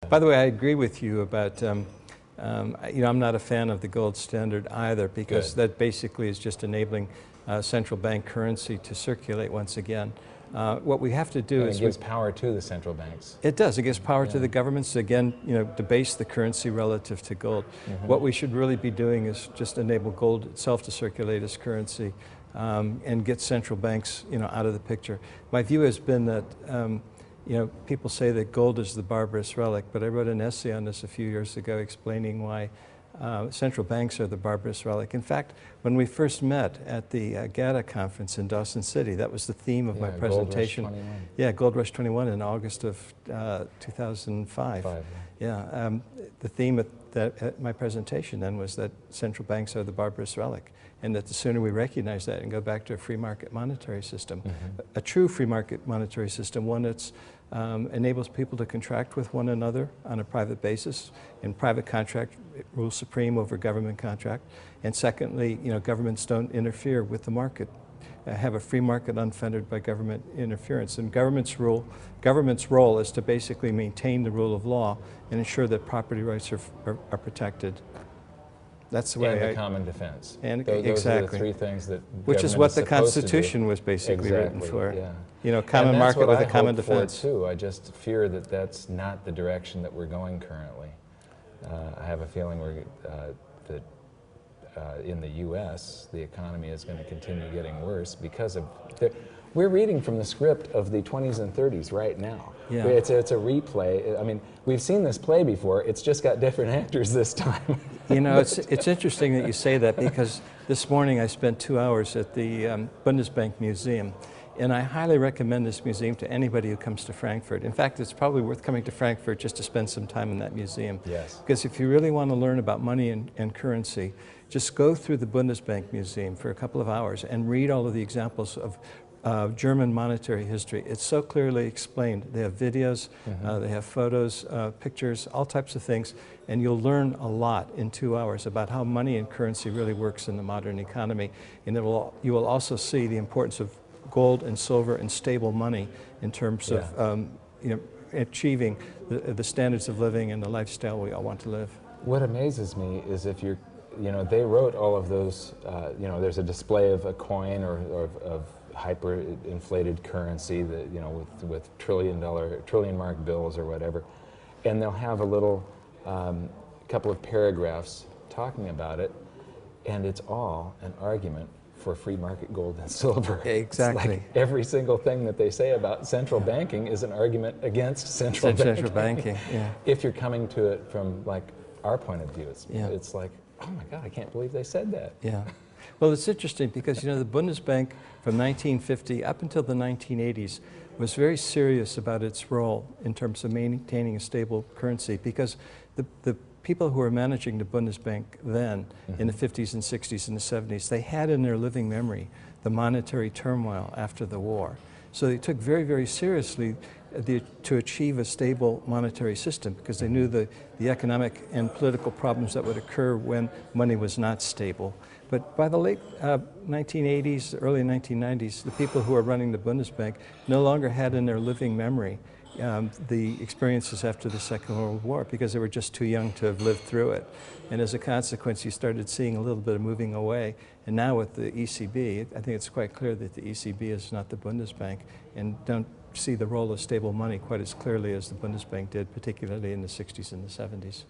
By the way, I agree with you about, I'm not a fan of the gold standard either, because that basically is just enabling central bank currency to circulate once again. What we have to do is... it gives power to the central banks. It does. It gives power to the governments to, again, debase the currency relative to gold. What we should really be doing is just enable gold itself to circulate as currency and get central banks, out of the picture. My view has been that, people say that gold is the barbarous relic, but I wrote an essay on this a few years ago explaining why central banks are the barbarous relic. In fact, when we first met at the GATA conference in Dawson City, that was the theme of my presentation. Gold Rush 21. Yeah, Gold Rush 21 in August of 2005. The theme at my presentation then was that central banks are the barbarous relic, and that the sooner we recognize that and go back to a free market monetary system, a true free market monetary system, one that enables people to contract with one another on a private basis, and private contract rules supreme over government contract. And secondly, governments don't interfere with the market, have a free market unfettered by government interference. And government's role is to basically maintain the rule of law and ensure that property rights are protected. That's the way and the common defense. And those exactly. are the three things that which is what the Constitution was basically written for. Common market with a common defense. Too. I just fear that that's not the direction that we're going currently. I have a feeling that in the U.S. the economy is going to continue getting worse because of we're reading from the script of the 20s and 30s right now. Yeah. It's a replay. I mean, we've seen this play before. It's just got different actors this time. It's interesting that you say that, because this morning I spent 2 hours at the Bundesbank Museum, and I highly recommend this museum to anybody who comes to Frankfurt. In fact, it's probably worth coming to Frankfurt just to spend some time in that museum. Yes. Because if you really want to learn about money and currency, just go through the Bundesbank Museum for a couple of hours and read all of the examples of German monetary history. It's so clearly explained. They have videos, they have photos, pictures, all types of things, and you'll learn a lot in 2 hours about how money and currency really works in the modern economy. And you will also see the importance of gold and silver and stable money in terms of achieving the standards of living and the lifestyle we all want to live. What amazes me is if you're, they wrote all of those, there's a display of a coin or of hyper-inflated currency that, with trillion mark bills or whatever, and they'll have a little couple of paragraphs talking about it, and it's all an argument for free market gold and silver. Exactly. It's like every single thing that they say about central banking is an argument against central banking. Yeah. If you're coming to it from like our point of view, it's like, oh my God, I can't believe they said that. Yeah. Well, it's interesting because, the Bundesbank from 1950 up until the 1980s was very serious about its role in terms of maintaining a stable currency, because the people who were managing the Bundesbank then in the 50s and 60s and the 70s, they had in their living memory the monetary turmoil after the war. So they took very, very seriously to achieve a stable monetary system, because they knew the economic and political problems that would occur when money was not stable. But by the late 1980s, early 1990s, the people who were running the Bundesbank no longer had in their living memory the experiences after the Second World War, because they were just too young to have lived through it. And as a consequence, you started seeing a little bit of moving away. And now with the ECB, I think it's quite clear that the ECB is not the Bundesbank, and don't see the role of stable money quite as clearly as the Bundesbank did, particularly in the 60s and the 70s.